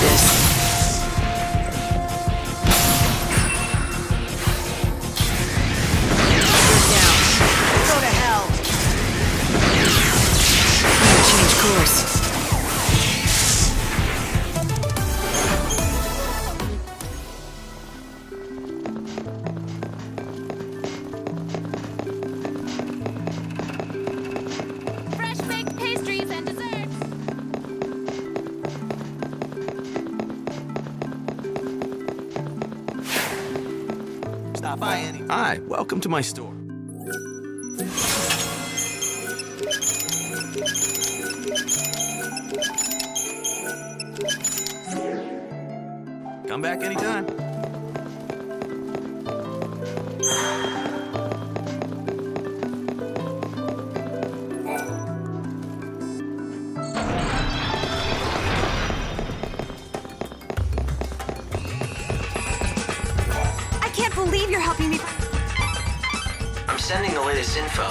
this. Course. Fresh baked pastries and desserts. Stop by any. Hi, welcome to my store. Come back anytime. I can't believe you're helping me. I'm sending the latest info.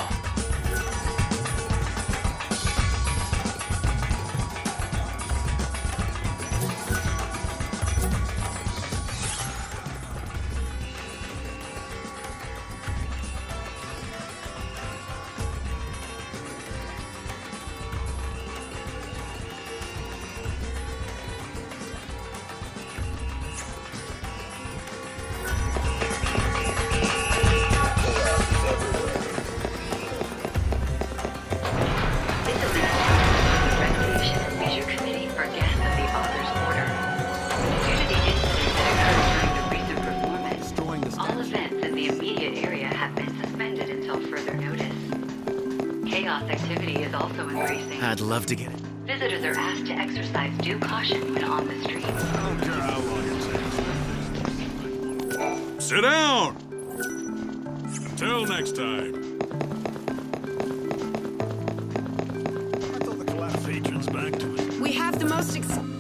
Activity is also increasing. I'd love to get it. Visitors are asked to exercise due caution when on the street. I don't care how long it takes. Sit down! Till next time. I thought the class patrons back to it. We have the most exclusive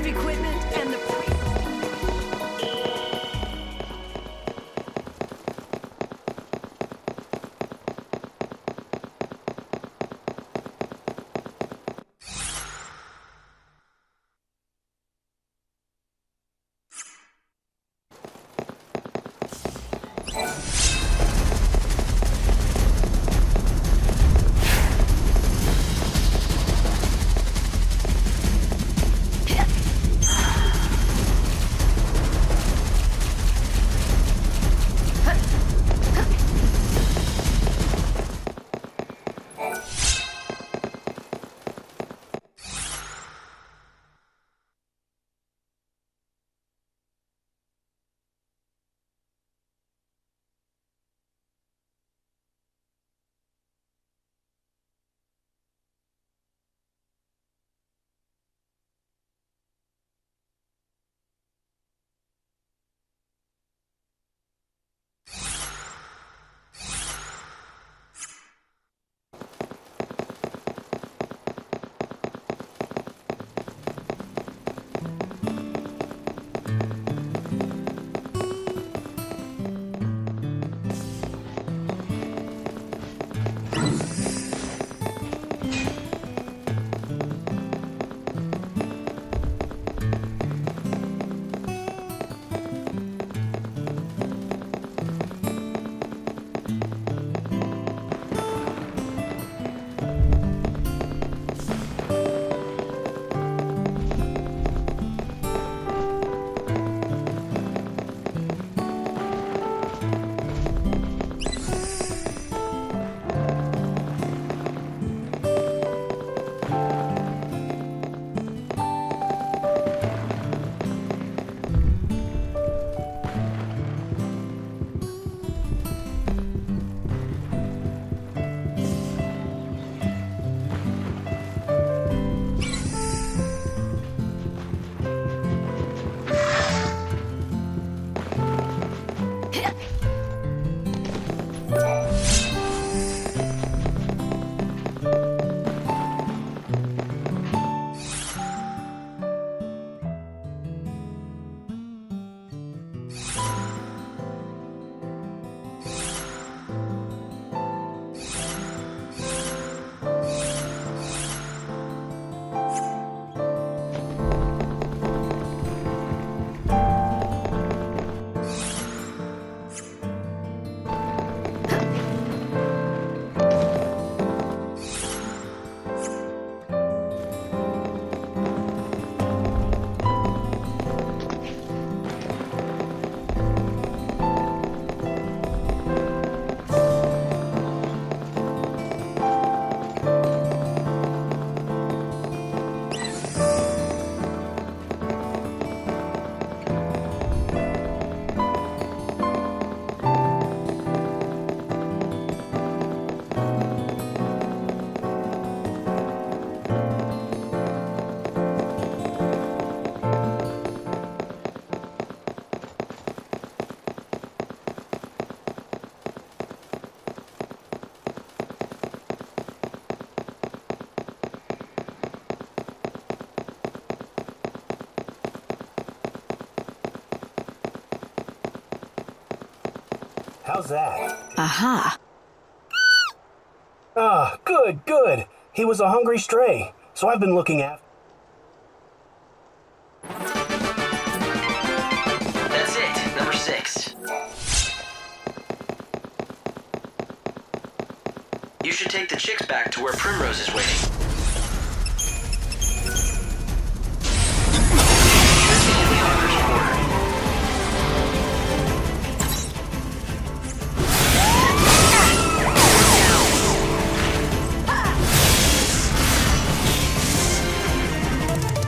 equipment and the How's that? Aha. Ah, good, good. He was a hungry stray, so I've been looking after. That's it, number 6. You should take the chicks back to where Primrose is waiting. In the author's quarter.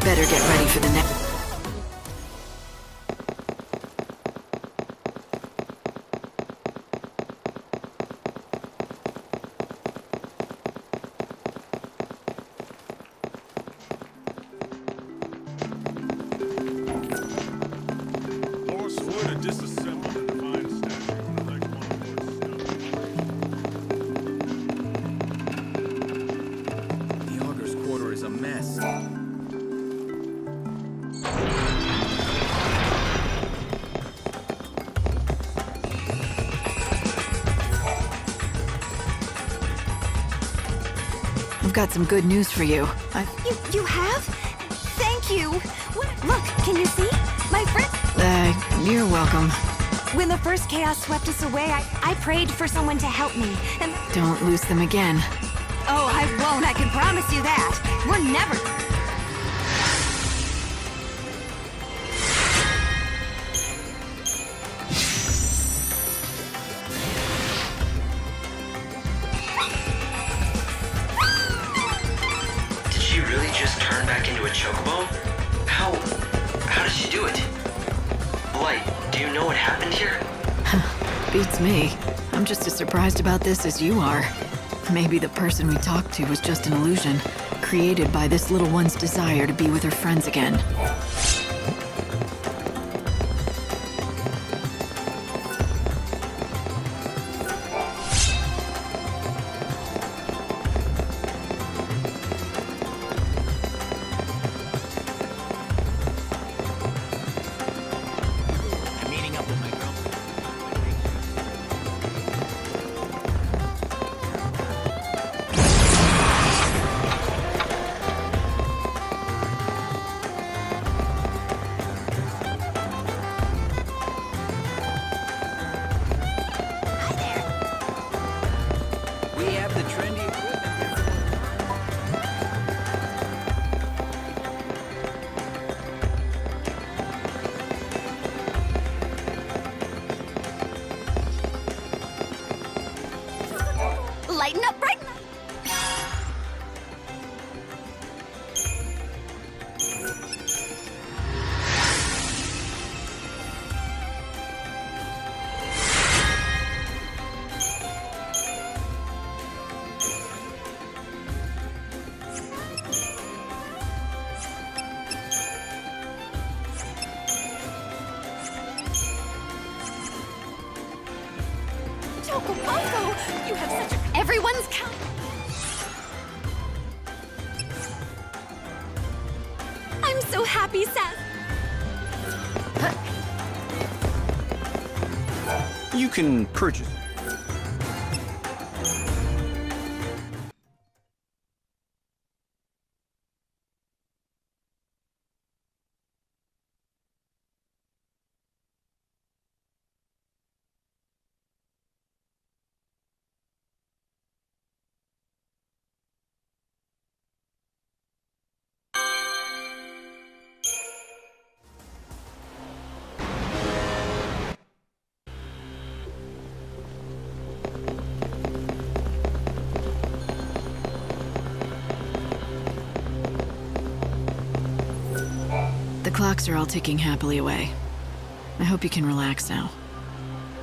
Better get ready for the next. Horse wood are disassembled and fine statue on the next one of wood The Augur's quarter is a mess. I've got some good news for you. You have? Thank you. What? Look, can you see? My friend. You're welcome. When the first chaos swept us away, I prayed for someone to help me. And Don't lose them again. oh, I won't. I can promise you that. We're never. Did she really just turn back into a chocobo? How did she do it? Blight, do you know what happened here? Beats me. I'm just as surprised about this as you are. Maybe the person we talked to was just an illusion, created by this little one's desire to be with her friends again. I'm meeting up with my girlfriend. We have the trendy equipment here. Lighten up, brighten up. Chocobo, you have such a... Everyone's count. I'm so happy, Seth. You can purchase. The clocks are all ticking happily away. I hope you can relax now.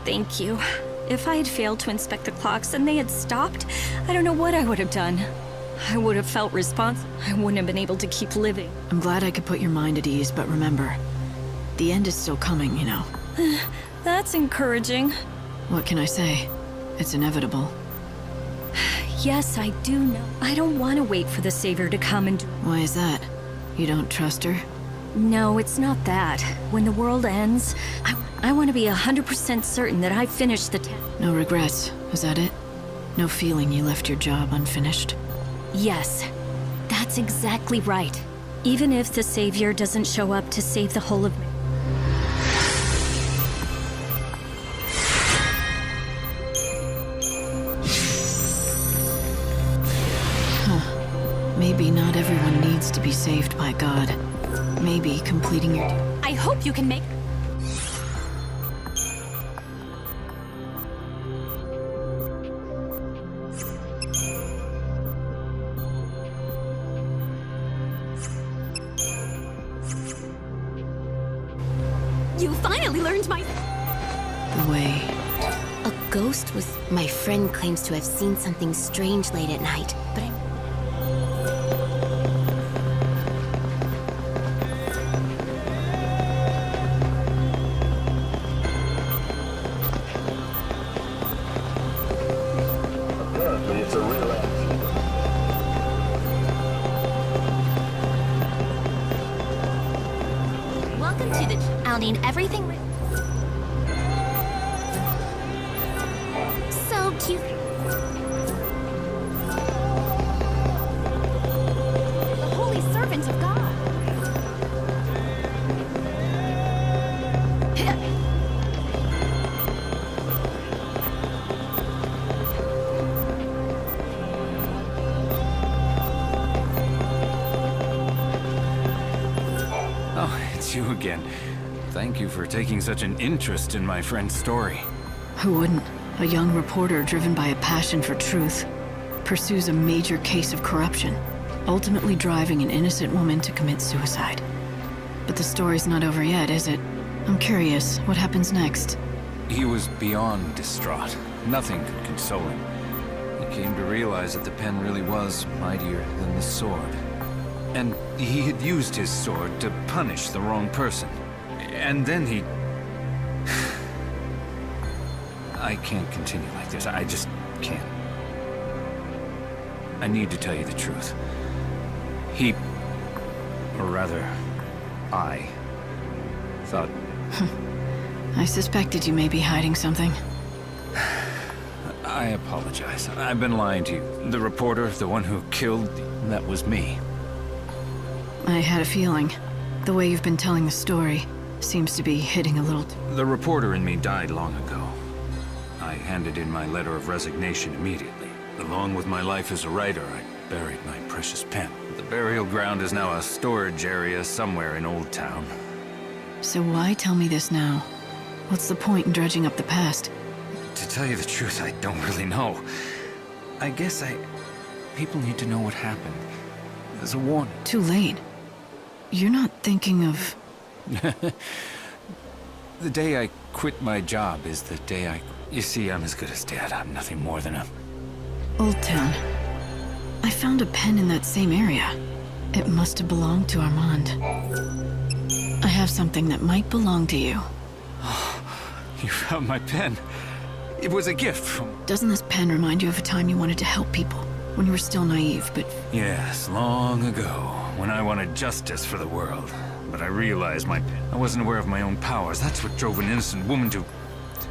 Thank you. If I had failed to inspect the clocks and they had stopped, I don't know what I would have done. I would have felt responsible. I wouldn't have been able to keep living. I'm glad I could put your mind at ease, but remember, the end is still coming, you know. That's encouraging. What can I say? It's inevitable. Yes, I do know. I don't want to wait for the Savior to come and do... Why is that? You don't trust her? No, it's not that. When the world ends, I want to be 100% certain that I finished the task. No regrets, is that it? No feeling you left your job unfinished? Yes, that's exactly right. Even if the Savior doesn't show up to save the whole of me. Maybe not everyone needs to be saved by God. Maybe completing your... I hope you can make... You finally learned my... The way... A ghost was... My friend claims to have seen something strange late at night, but I'm... Apparently, it's a real accident. Welcome to the... I'll need everything... So cute. The holy servant of God. Oh, it's you again. Thank you for taking such an interest in my friend's story. Who wouldn't? A young reporter driven by a passion for truth pursues a major case of corruption, ultimately driving an innocent woman to commit suicide. But the story's not over yet, is it? I'm curious, what happens next? He was beyond distraught. Nothing could console him. He came to realize that the pen really was mightier than the sword. And he had used his sword to punish the wrong person. And then he... I can't continue like this. I just can't. I need to tell you the truth. He... or rather, I... thought... I suspected you may be hiding something. I apologize. I've been lying to you. The reporter, the one who killed, that was me. I had a feeling. The way you've been telling the story seems to be hitting a little... The reporter in me died long ago. I handed in my letter of resignation immediately. Along with my life as a writer, I buried my precious pen. The burial ground is now a storage area somewhere in Old Town. So why tell me this now? What's the point in dredging up the past? To tell you the truth, I don't really know. I guess people need to know what happened. As a warning. Too late. You're not thinking of... The day I quit my job is the day I... You see, I'm as good as dead. I'm nothing more than a... Old Town. I found a pen in that same area. It must have belonged to Armand. I have something that might belong to you. You found my pen. It was a gift from... Doesn't this pen remind you of a time you wanted to help people? When you were still naive, but... Yes, long ago, when I wanted justice for the world. But I realized I wasn't aware of my own powers. That's what drove an innocent woman to...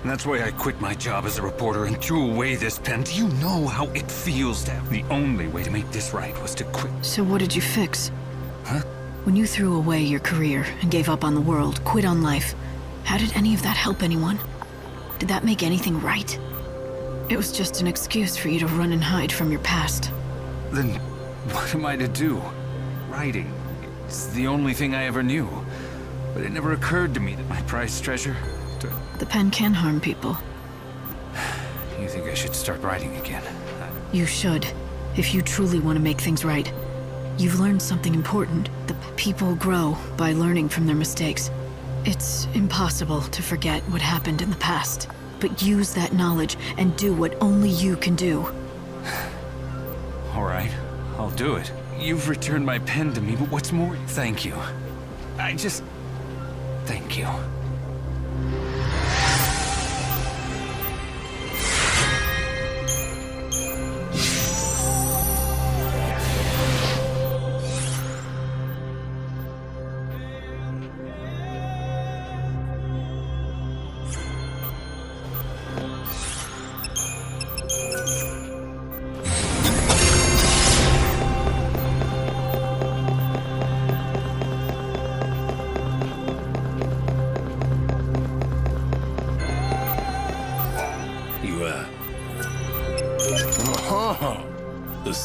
And that's why I quit my job as a reporter and threw away this pen. Do you know how it feels to have... The only way to make this right was to quit. So what did you fix? Huh? When you threw away your career and gave up on the world, quit on life, how did any of that help anyone? Did that make anything right? It was just an excuse for you to run and hide from your past. Then what am I to do? Writing. It's the only thing I ever knew. But it never occurred to me that my prized treasure... The pen can harm people. You think I should start writing again? You should, if you truly want to make things right. You've learned something important. The people grow by learning from their mistakes. It's impossible to forget what happened in the past. But use that knowledge and do what only you can do. All right, I'll do it. You've returned my pen to me, but what's more, thank you. Thank you.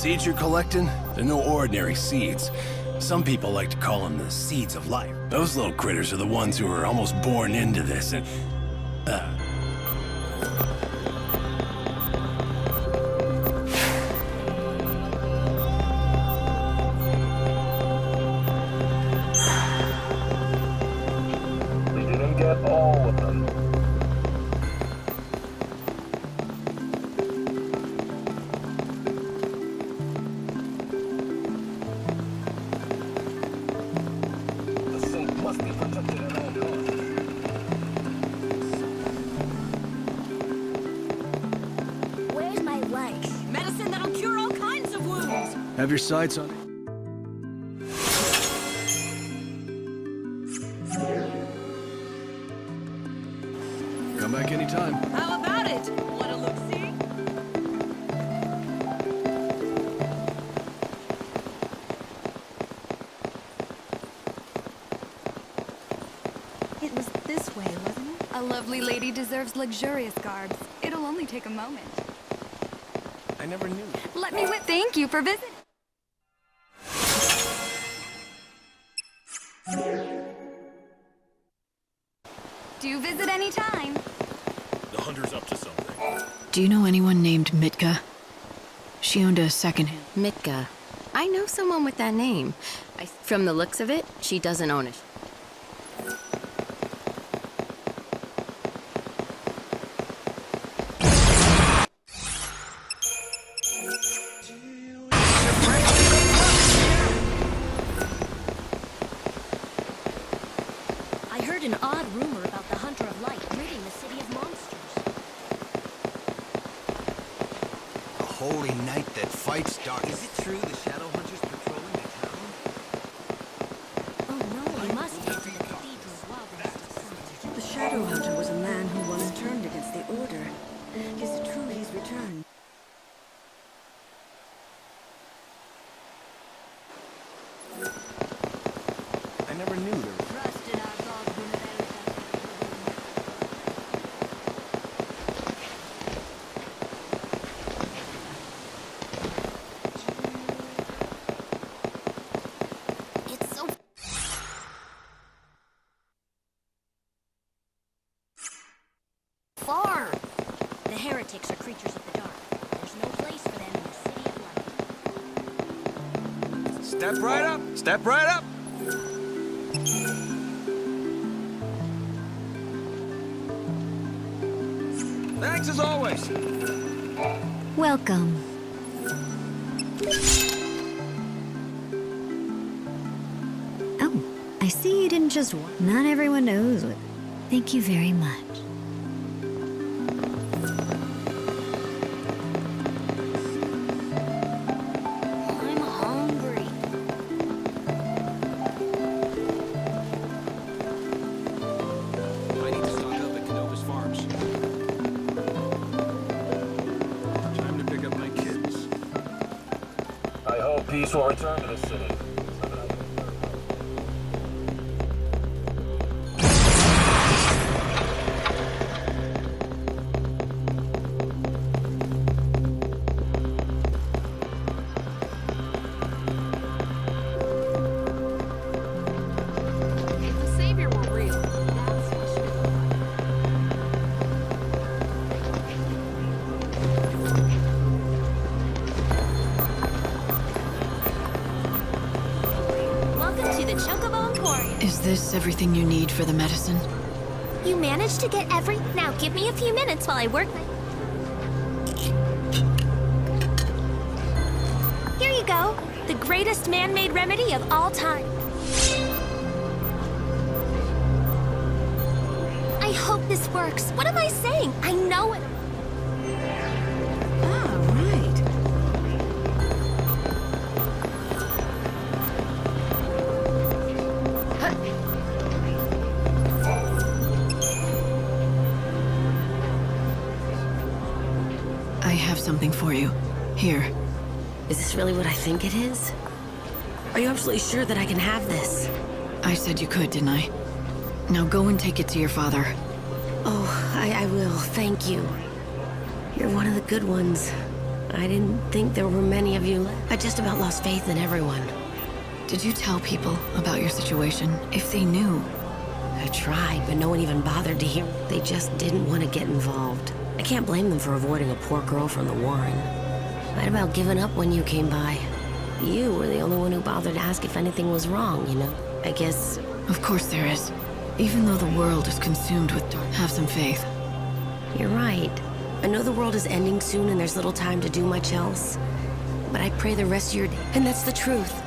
seeds you're collecting, they're no ordinary seeds. Some people like to call them the seeds of life. Those little critters are the ones who are almost born into this, and... We didn't get all of them. The sink must be protected at all costs. Where's my lunch? Medicine that'll cure all kinds of wounds. Have your sights on it. Come back anytime. How about it? Wanna look-see? It was this way, wasn't it? A lovely lady deserves luxurious garbs. It'll only take a moment. I never knew. Let me thank you for visiting. Do visit any time. The hunter's up to something. Do you know anyone named Mitka? She owned a secondhand. Mitka. I know someone with that name. From the looks of it, she doesn't own it. I heard an odd rumor about the Hunter of Light ridding the city of monsters. A holy knight that fights dark. Is it true the Shadow Hunter's patrolling the town? Oh no, I must head to the cathedral while the Shadow Hunter was a man who once turned against the Order. Is it true he's returned? I never knew there was... Trust in our God who It's so... far! The heretics are creatures of the dark. There's no place for them in the city of light. Step right up! Step right up! Thanks as always! Welcome. Oh, I see you didn't just... Not everyone knows what... Thank you very much. I'm hungry. I need to stock up at Canova's Farms. Time to pick up my kids. I hope peace will return to the city. If the Savior were real, that's what should... Welcome to the Chocobo Emporium. Is this everything you need for the medicine? You managed to get every... Now give me a few minutes while I work my... Here you go. The greatest man-made remedy of all time. I hope this works. What am I saying? I know it. Ah, right. I have something for you. Here. Is this really what I think it is? Are you absolutely sure that I can have this? I said you could, didn't I? Now go and take it to your father. Oh, I will. Thank you. You're one of the good ones. I didn't think there were many of you left. I just about lost faith in everyone. Did you tell people about your situation? If they knew? I tried, but no one even bothered to hear. They just didn't want to get involved. I can't blame them for avoiding a poor girl from the Warren. I'd about given up when you came by. You were the only one who bothered to ask if anything was wrong, you know? I guess... Of course there is. Even though the world is consumed with dark, have some faith. You're right. I know the world is ending soon and there's little time to do much else. But I pray the rest of your day, and that's the truth.